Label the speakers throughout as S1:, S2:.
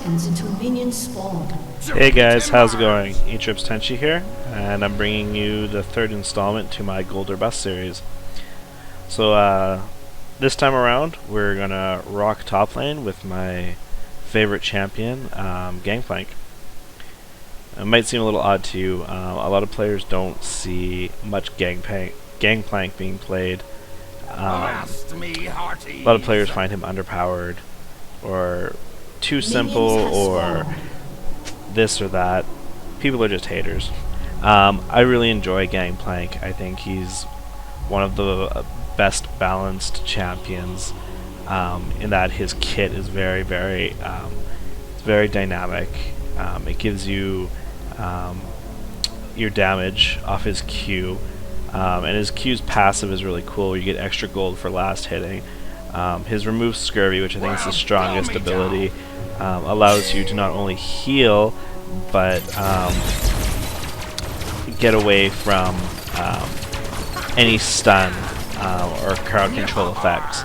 S1: seconds until minions spawn.
S2: Hey guys, how's it going? Etrips Tenchi here, and I'm bringing you the third installment to my Gold or Bust series. So this time around, we're gonna rock top lane with my favorite champion, Gangplank. It might seem a little odd to you. A lot of players don't see much Gangplank being played. A lot of players find him underpowered, or too simple, or this or that. People are just haters. I really enjoy Gangplank. I think he's one of the best balanced champions, in that his kit is very dynamic. It gives you your damage off his Q, and his Q's passive is really cool. You get extra gold for last hitting. His remove scurvy, which I think is the strongest ability, allows you to not only heal, but get away from any stun or crowd control effects.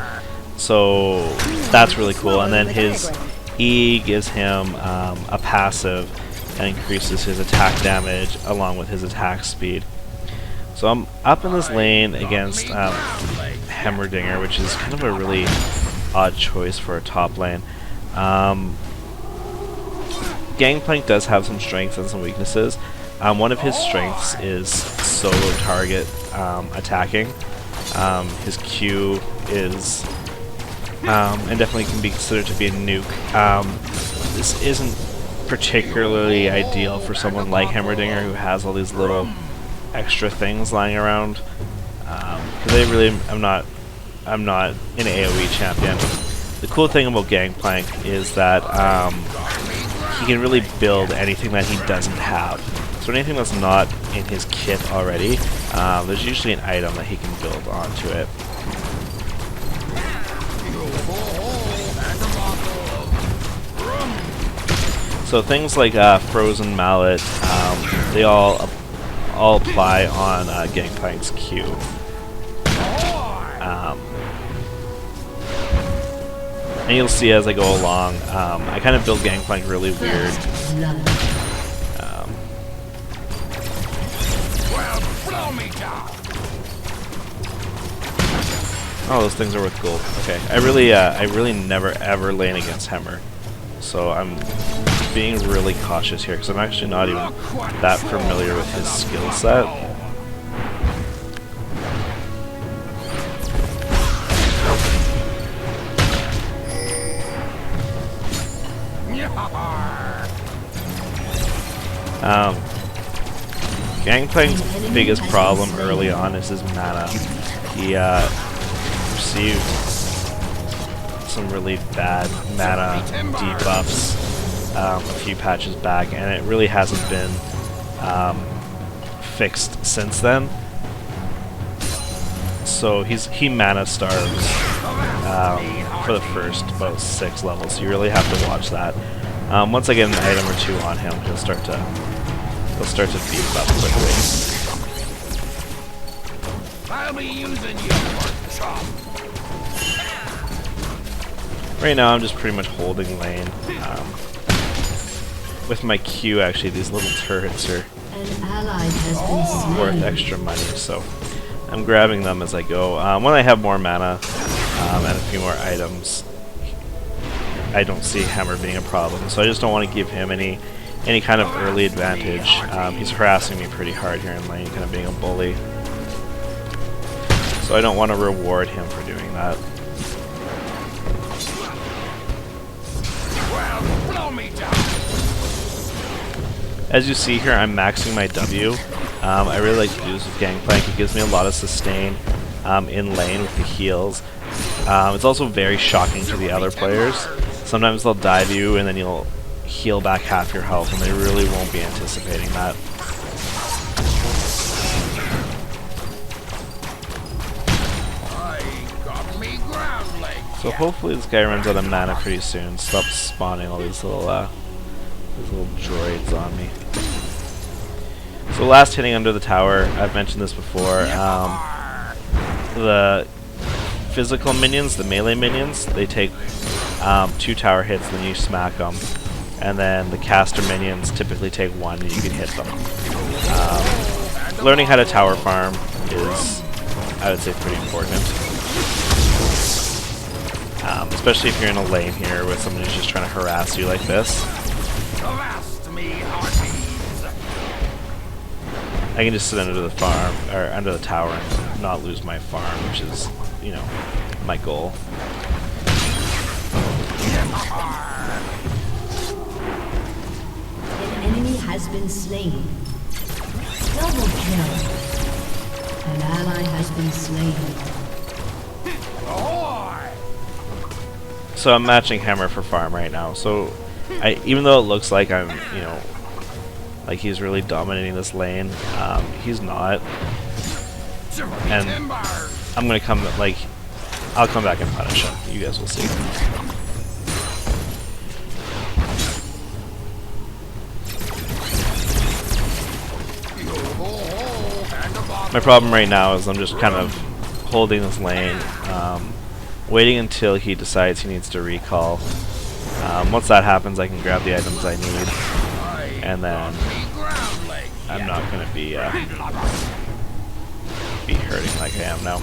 S2: So that's really cool. And then his E gives him a passive that increases his attack damage along with his attack speed. So I'm up in this lane against Heimerdinger, which is kind of a really odd choice for a top lane. Gangplank does have some strengths and some weaknesses. One of his strengths is solo target attacking. His Q is, and definitely can be considered to be a nuke. This isn't particularly ideal for someone like Heimerdinger, who has all these little extra things lying around. Because I'm not an AoE champion. The cool thing about Gangplank is that he can really build anything that he doesn't have. So anything that's not in his kit already, there's usually an item that he can build onto it. So things like Frozen Mallet, they all apply on Gangplank's Q. And you'll see as I go along, I kind of build Gangplank really weird. Oh, those things are worth gold. Okay, I really never ever lane against Heimer, so I'm being really cautious here because I'm actually not even that familiar with his skill set. Gangplank's biggest problem early on is his mana. He received some really bad mana debuffs a few patches back, and it really hasn't been fixed since then. So he mana starves for the first about 6 levels, so you really have to watch that. Once I get an item or two on him, he'll start to beef up quickly. I'll be using you for chop. Right now I'm just pretty much holding lane. With my Q, actually, these little turrets are worth extra money, so I'm grabbing them as I go. When I have more mana and a few more items, I don't see Heimer being a problem, so I just don't want to give him any kind of early advantage. He's harassing me pretty hard here in lane, kind of being a bully. So I don't want to reward him for doing that. As you see here, I'm maxing my W. I really like to do this with Gangplank. It gives me a lot of sustain in lane with the heals. It's also very shocking to the other players. Sometimes they'll dive you and then you'll heal back half your health, and they really won't be anticipating that. So hopefully this guy runs out of mana pretty soon. Stop spawning all these little droids on me. So last hitting under the tower, I've mentioned this before. The physical minions, the melee minions, they take 2 tower hits, then you smack them. and then the caster minions typically take 1 and you can hit them. Learning how to tower farm is, I would say, pretty important. Especially if you're in a lane here with someone who's just trying to harass you like this. I can just sit under the farm, or under the tower, and not lose my farm, which is, you know, my goal.
S1: An enemy has been slain. Double kill. An ally has been slain.
S2: So I'm matching Hammer for farm right now. So even though it looks like I'm, you know, like he's really dominating this lane, he's not. And I'm gonna come, like, I'll come back and punish him. You guys will see. My problem right now is I'm just kind of holding this lane, waiting until he decides he needs to recall. Once that happens, I can grab the items I need, and then I'm not going to be hurting like I am now.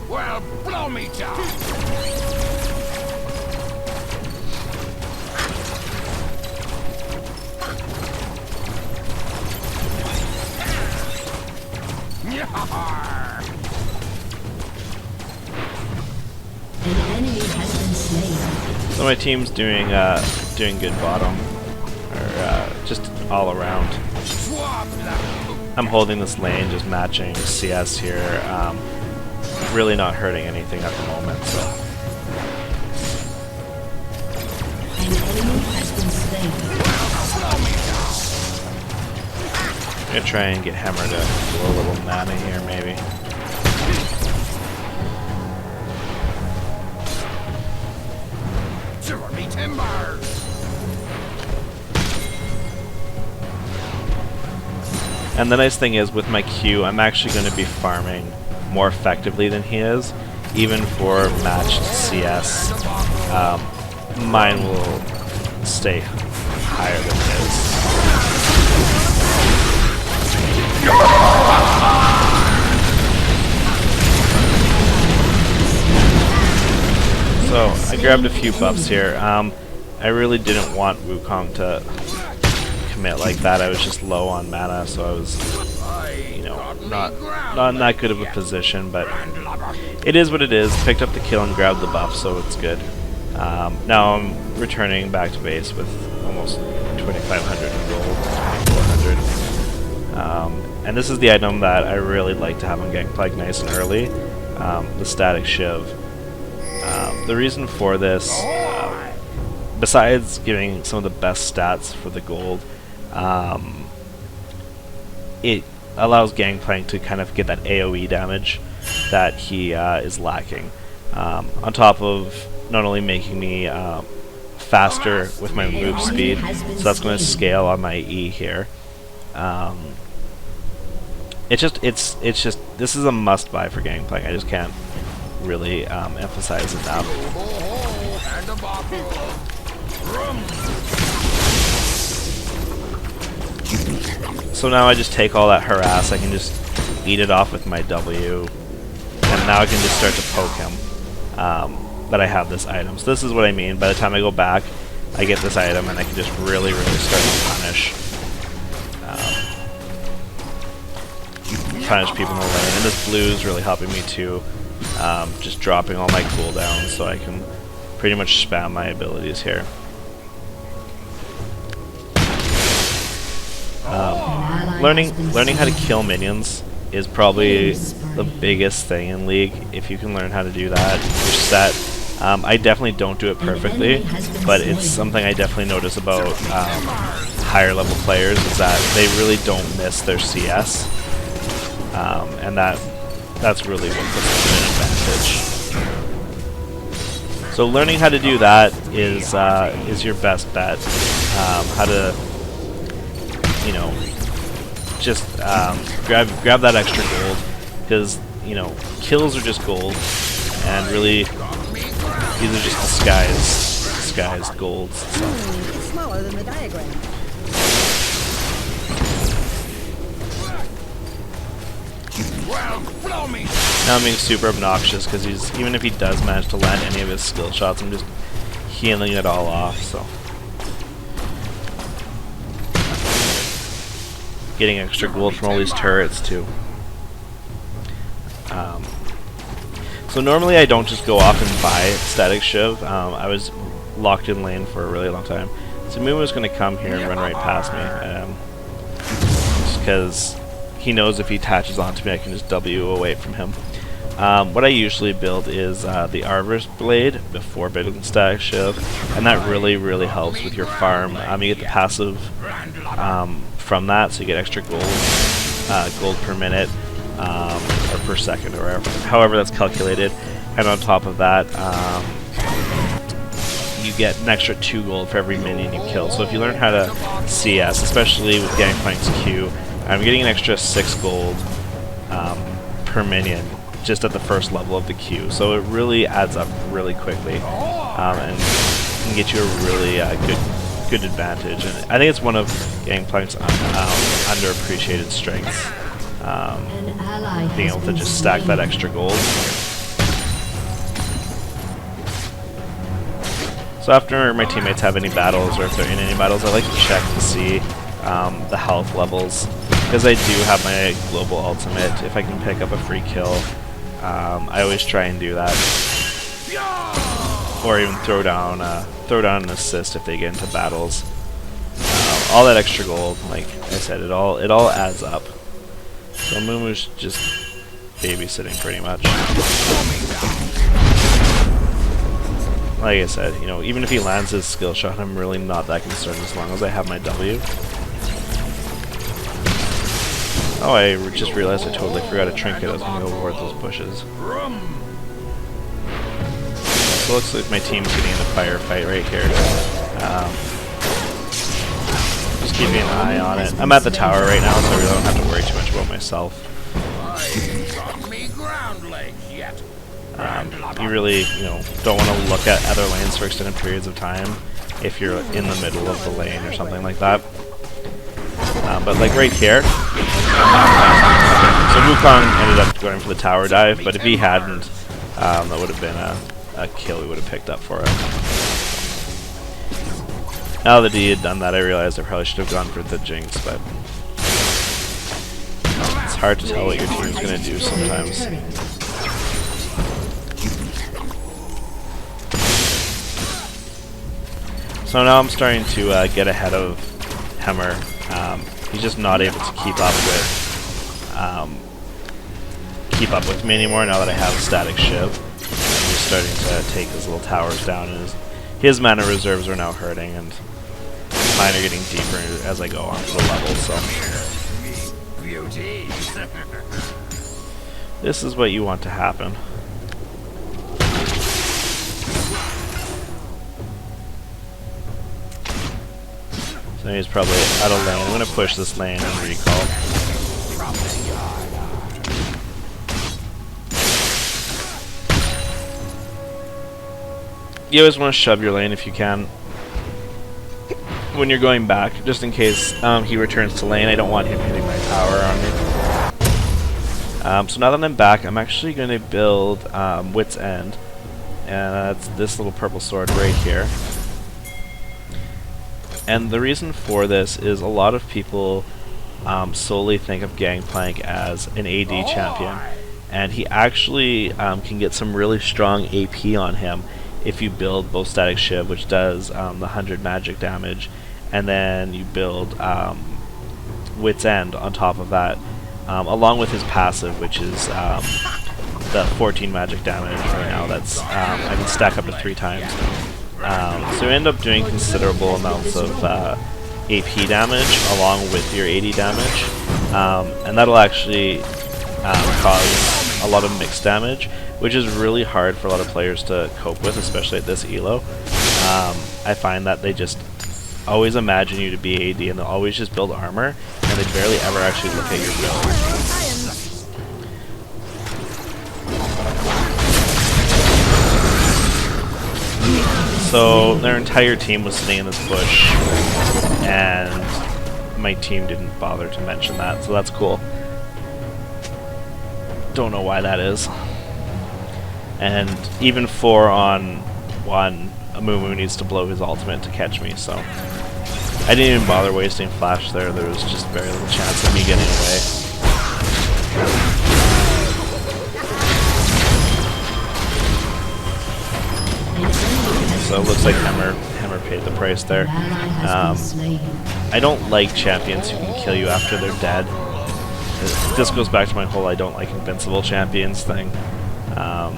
S3: Well, blow me down.
S1: An enemy has been slain.
S2: So my team's doing good bottom, or just all around. I'm holding this lane, just matching CS here. Really not hurting anything at the moment. So
S1: An enemy has been slain.
S2: I'm gonna try and get Hammer to do a little mana here, maybe. And the nice thing is, with my Q, I'm actually going to be farming more effectively than he is, even for matched CS. Mine will stay higher than his. So, I grabbed a few buffs here. I really didn't want Wukong to commit like that. I was just low on mana, so I was, you know, not in that good of a position, but it is what it is. Picked up the kill and grabbed the buff, so it's good. Now I'm returning back to base with almost 2,500 in gold, 2,400. And this is the item that I really like to have on Gangplank nice and early, the static shiv. The reason for this, besides giving some of the best stats for the gold, it allows Gangplank to kind of get that AoE damage that he is lacking, on top of not only making me faster with my move speed, so that's going to scale on my E here. It's just this is a must buy for Gangplank. I just can't really emphasize it enough. So now I just take all that harass, I can just eat it off with my W, and now I can just start to poke him, that I have this item. So this is what I mean. By the time I go back, I get this item, and I can just really start to punish people in the lane. And this blue is really helping me too, just dropping all my cooldowns so I can pretty much spam my abilities here. Learning how to kill minions is probably the biggest thing in League. If you can learn how to do that, you're set. I definitely don't do it perfectly, but it's something I definitely notice about higher level players, is that they really don't miss their CS, and that's really what puts them in an advantage. So learning how to do that is your best bet. How to, you know, just grab that extra gold, because, you know, kills are just gold, and really These are just disguised golds. So.
S4: It's smaller than the diagram.
S3: Well, blow me.
S2: Now I'm being super obnoxious because even if he does manage to land any of his skill shots, I'm just healing it all off. So getting extra gold from all these turrets too. So normally I don't just go off and buy Static Shiv. I was locked in lane for a really long time. So Mumu going to come here and run right past me. Just because he knows if he attaches onto me I can just W away from him. What I usually build is the Arbiter's Blade before building Static Shiv, and that really helps with your farm. You get the passive from that, so you get extra gold per minute, or per second, or however that's calculated. And on top of that, you get an extra 2 gold for every minion you kill. So if you learn how to CS, especially with Gangplank's Q, I'm getting an extra 6 gold per minion just at the first level of the queue, so it really adds up really quickly, and can get you a really good advantage. And I think it's one of Gangplank's underappreciated strengths, being able to just stack that extra gold. So after my teammates have any battles, or if they're in any battles, I like to check to see the health levels, because I do have my global ultimate. If I can pick up a free kill, I always try and do that, or even throw down an assist if they get into battles. All that extra gold, like I said, it all adds up. So Mumu's just babysitting pretty much. Like I said, you know, even if he lands his skill shot, I'm really not that concerned as long as I have my W. Oh, I just realized I totally forgot a trinket. I was going to go over those bushes. So it looks like my team's getting in a firefight right here. Just keeping an eye on it. I'm at the tower right now, so I really don't have to worry too much about myself. You really, don't want to look at other lanes for extended periods of time if you're in the middle of the lane or something like that. But like right here, so Wukong ended up going for the tower dive, but if he hadn't, that would have been a kill we would have picked up for him. Now that he had done that, I realized I probably should have gone for the Jinx, but it's hard to tell what your team's going to do sometimes. So now I'm starting to get ahead of Hammer. He's just not able to keep up with me anymore now that I have Static Shiv. He's starting to take his little towers down, and his mana reserves are now hurting, and mine are getting deeper as I go on to the level. So this is what you want to happen. So he's probably out of lane. I'm going to push this lane and recall. You always want to shove your lane if you can when you're going back, just in case he returns to lane. I don't want him hitting my tower on me. So now that I'm back, I'm actually going to build Wit's End, and that's this little purple sword right here. And the reason for this is a lot of people solely think of Gangplank as an AD champion, and he actually can get some really strong AP on him if you build both Static Shiv, which does the 100 magic damage, and then you build Wit's End on top of that, along with his passive, which is the 14 magic damage right now. That's I can stack up to 3 times. So you end up doing considerable amounts of AP damage along with your AD damage, and that'll actually cause a lot of mixed damage, which is really hard for a lot of players to cope with, especially at this elo. I find that they just always imagine you to be AD, and they'll always just build armor, and they barely ever actually look at your build. So their entire team was sitting in this bush, and my team didn't bother to mention that, so that's cool. Don't know why that is. And even 4 on 1, Amumu needs to blow his ultimate to catch me, so I didn't even bother wasting flash there. There was just very little chance of me getting away. So it looks like Hammer paid the price there. I don't like champions who can kill you after they're dead. This goes back to my whole I don't like invincible champions thing. I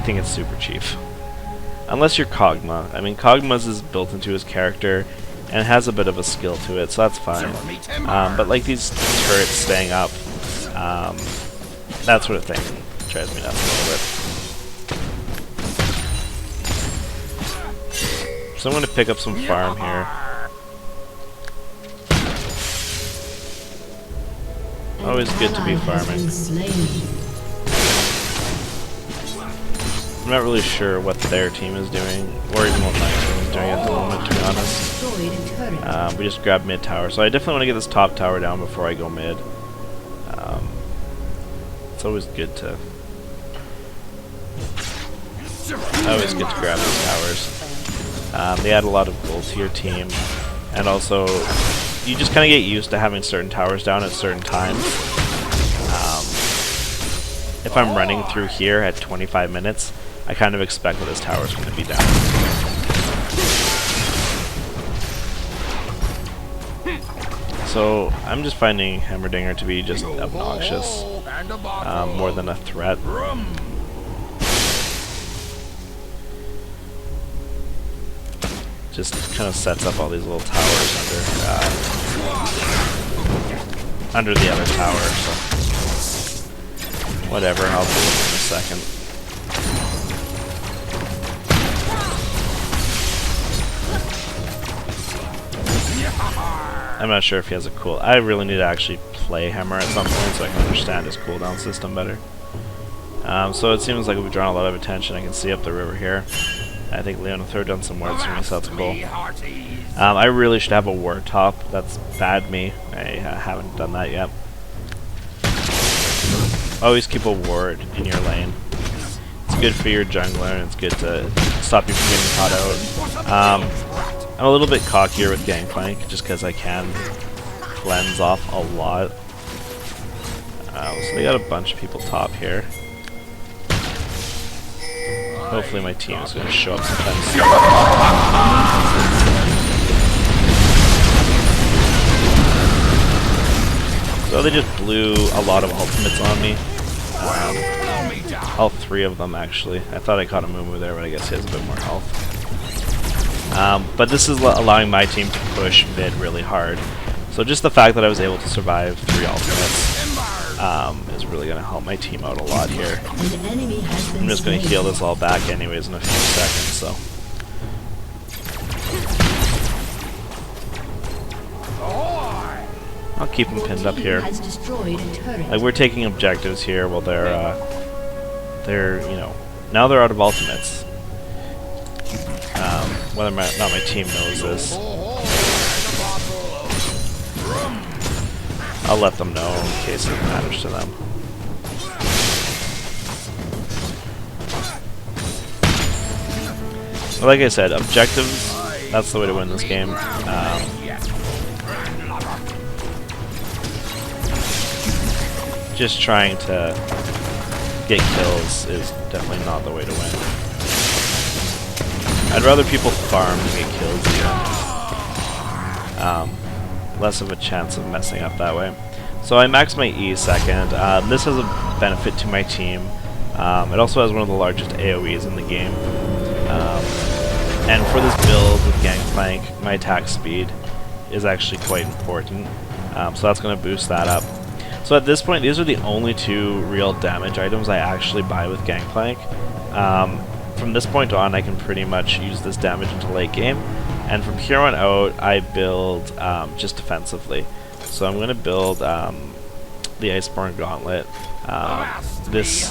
S2: think it's super cheap. Unless you're Kog'Maw. I mean, Kog'Maw's is built into his character and has a bit of a skill to it, so that's fine. But like these turrets staying up, that sort of thing drives me nuts a little bit. So I'm going to pick up some farm here. Always good to be farming. I'm not really sure what their team is doing, or even what my team is doing at the moment, to be honest. We just grabbed mid tower, so I definitely want to get this top tower down before I go mid. It's always good to grab these towers. They add a lot of gold to your team, and also you just kind of get used to having certain towers down at certain times. If I'm running through here at 25 minutes, I kind of expect that this tower is going to be down. So I'm just finding Heimerdinger to be just obnoxious, more than a threat. Just kind of sets up all these little towers under the other tower. So whatever, I'll do it in a second. I'm not sure if he has a cool. I really need to actually play Hammer at some point so I can understand his cooldown system better. So it seems like we've drawn a lot of attention. I can see up the river here. I think Leon will throw down some wards for me, so that's cool. I really should have a ward top. That's bad me. I haven't done that yet. Always keep a ward in your lane. It's good for your jungler, and it's good to stop you from getting caught out. I'm a little bit cockier with Gangplank, just because I can cleanse off a lot. So they got a bunch of people top here. Hopefully my team is going to show up sometime soon. So they just blew a lot of ultimates on me. All 3 of them actually. I thought I caught a Mumu there, but I guess he has a bit more health. But this is allowing my team to push mid really hard. So just the fact that I was able to survive 3 ultimates is really going to help my team out a lot here. I'm just going to heal this all back anyways in a few seconds, so. I'll keep them pinned up here. Like, we're taking objectives here while they're, you know, now they're out of ultimates. Whether or not my team knows this. I'll let them know in case it matters to them. But like I said, objectives, that's the way to win this game. Just trying to get kills is definitely not the way to win. I'd rather people farm than get kills even. Less of a chance of messing up that way. So I maxed my E second. This has a benefit to my team. It also has one of the largest AoEs in the game. And for this build with Gangplank, my attack speed is actually quite important. So that's going to boost that up. So at this point, these are the only 2 real damage items I actually buy with Gangplank. From this point on, I can pretty much use this damage into late game. And from here on out, I build just defensively. So I'm going to build the Iceborne Gauntlet. This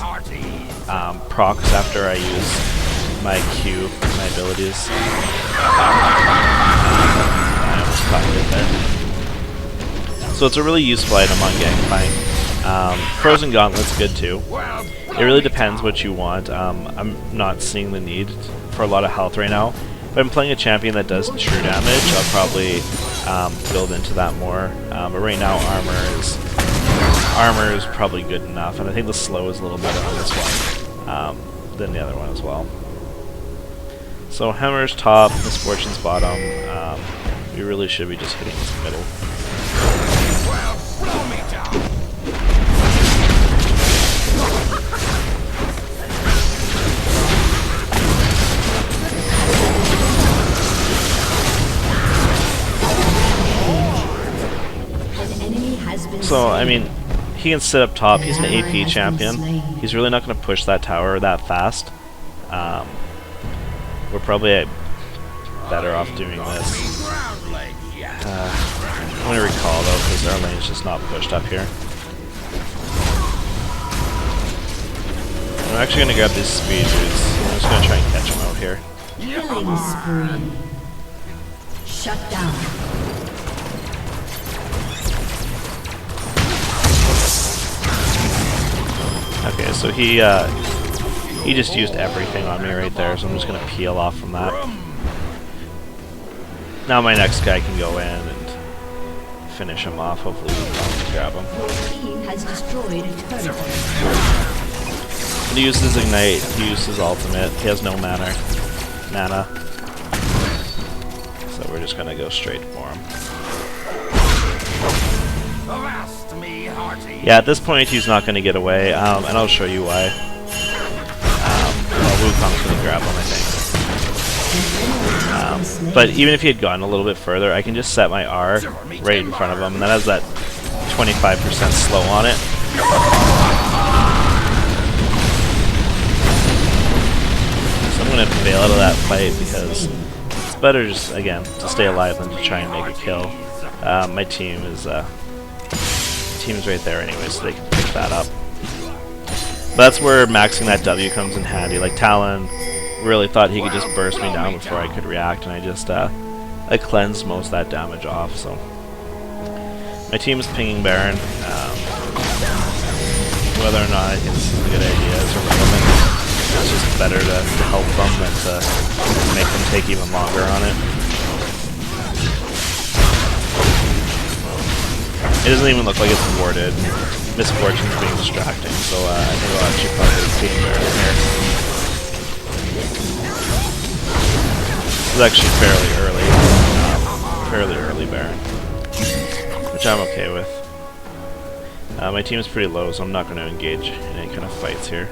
S2: procs after I use my Q, my abilities. I almost caught it there. So it's a really useful item on Gangplank. Frozen Gauntlet's good too. It really depends what you want. I'm not seeing the need for a lot of health right now. If I'm playing a champion that does true damage, I'll probably build into that more. But right now, armor is probably good enough, and I think the slow is a little better on this one than the other one as well. So Hammer's top, Misfortune's bottom. We really should be just hitting this middle. So, I mean, he can sit up top. He's an AP champion. He's really not going to push that tower that fast. We're probably better off doing this. I'm going to recall, though, because our lane's just not pushed up here. I'm actually going to grab these speed boots. I'm just going to try and catch him out here.
S1: Killing spree. Shut down.
S2: Okay, so he just used everything on me right there, so I'm just gonna peel off from that. Now my next guy can go in and finish him off. Hopefully we can grab him.
S1: Your team has destroyed a turret.
S2: He used his ignite. He used his ultimate. He has no mana. So we're just gonna go straight for him. Yeah, at this point he's not going to get away, and I'll show you why. Well, Wukong's going to grab him, I think. But even if he had gone a little bit further, I can just set my R right in front of him, and that has that 25% slow on it. So I'm going to bail out of that fight because it's better just, again, to stay alive than to try and make a kill. My team is right there anyway, so they can pick that up. But that's where maxing that W comes in handy. Like Talon really thought he could just burst me down before I could react, and I just I cleansed most of that damage off. So my team is pinging Baron. Whether or not I think this is a good idea is irrelevant. It's just better to help them than to make them take even longer on it. It doesn't even look like it's warded. Misfortune's being distracting, so I think I'll actually probably team Baron here. This is actually fairly early Baron, which I'm okay with. My team is pretty low, so I'm not going to engage in any kind of fights here.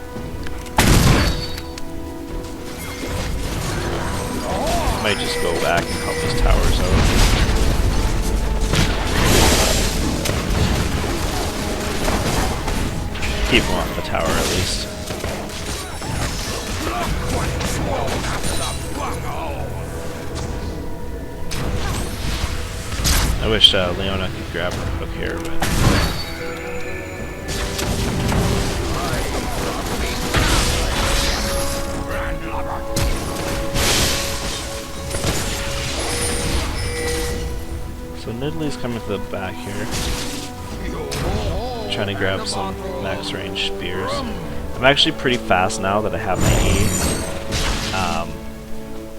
S2: Might just go back and help these towers out. Keep him off the tower at least. I wish Leona could grab her hook here, but... So Nidalee's coming to the back here. Trying to grab some max range spears. I'm actually pretty fast now that I have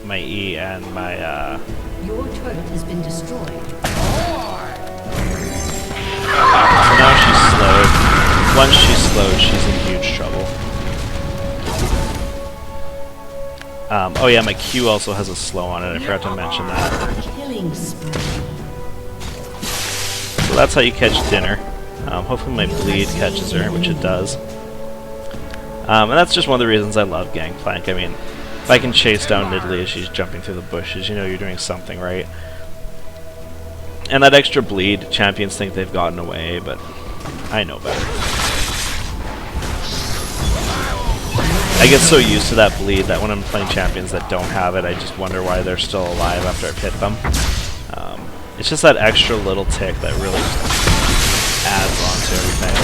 S2: my E and my
S1: Your turret has been destroyed.
S2: So now she's slowed. Once she's slowed, she's in huge trouble. Oh yeah, my Q also has a slow on it. I forgot to mention that.
S1: Killing spree.
S2: So that's how you catch dinner. Hopefully my bleed catches her, which it does. And that's just one of the reasons I love Gangplank. I mean, if I can chase down Nidalee as she's jumping through the bushes, you know you're doing something right. And that extra bleed, champions think they've gotten away, but I know better. I get so used to that bleed that when I'm playing champions that don't have it, I just wonder why they're still alive after I've hit them. It's just that extra little tick that really adds on to everything.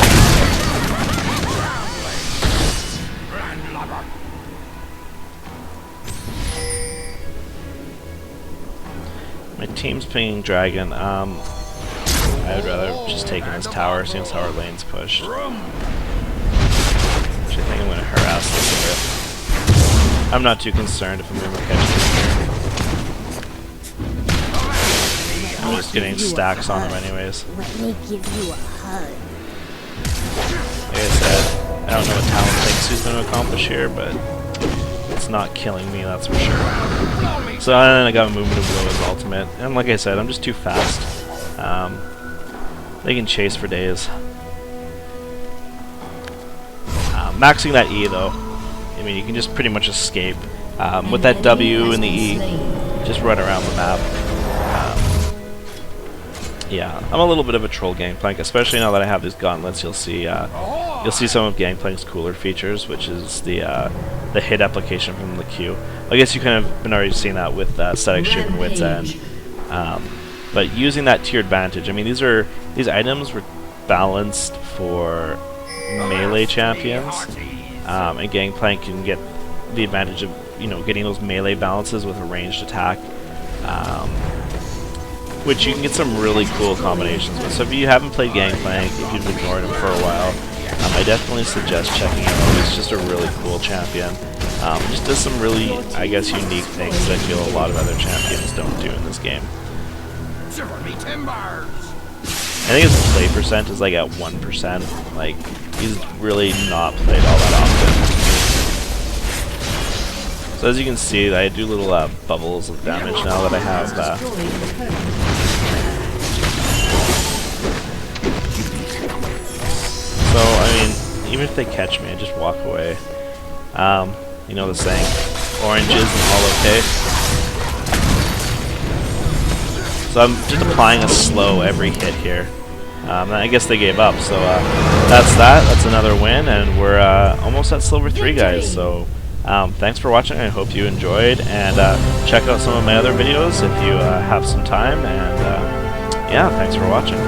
S2: My team's pinging Dragon. I would rather just take in his tower, seeing as how our lane's pushed. Actually, I think I'm going to harass this a bit. I'm not too concerned if I'm going to catch this. I'm just getting stacks on them anyways.
S5: Let me give you a hug.
S2: Like I said, I don't know what Talon thinks he's going to accomplish here, but it's not killing me, that's for sure. So then I got a movement of Blow as ultimate, and like I said, I'm just too fast. They can chase for days. Maxing that E though, I mean you can just pretty much escape. With that W and the E, just run around the map. Yeah, I'm a little bit of a troll Gangplank, especially now that I have these gauntlets. You'll see some of Gangplank's cooler features, which is the hit application from the Q. I guess you kind of been already seeing that with Static Shoot and Wit's End. But using that to your advantage, I mean these items were balanced for melee champions, and Gangplank can get the advantage of getting those melee balances with a ranged attack, which you can get some really cool combinations with. So if you haven't played Gangplank, if you've ignored him for a while, I definitely suggest checking him out. He's just a really cool champion. Just does some really, I guess, unique things that I feel a lot of other champions don't do in this game. I think his play percent is like at 1%. Like, he's really not played all that often. So as you can see, I do little bubbles of damage now that I have. So, I mean, even if they catch me, I just walk away. You know the saying, oranges and all okay. So I'm just applying a slow every hit here. I guess they gave up, so that's that. That's another win, and we're almost at Silver 3, guys. So thanks for watching. I hope you enjoyed, and check out some of my other videos if you have some time. And yeah, thanks for watching.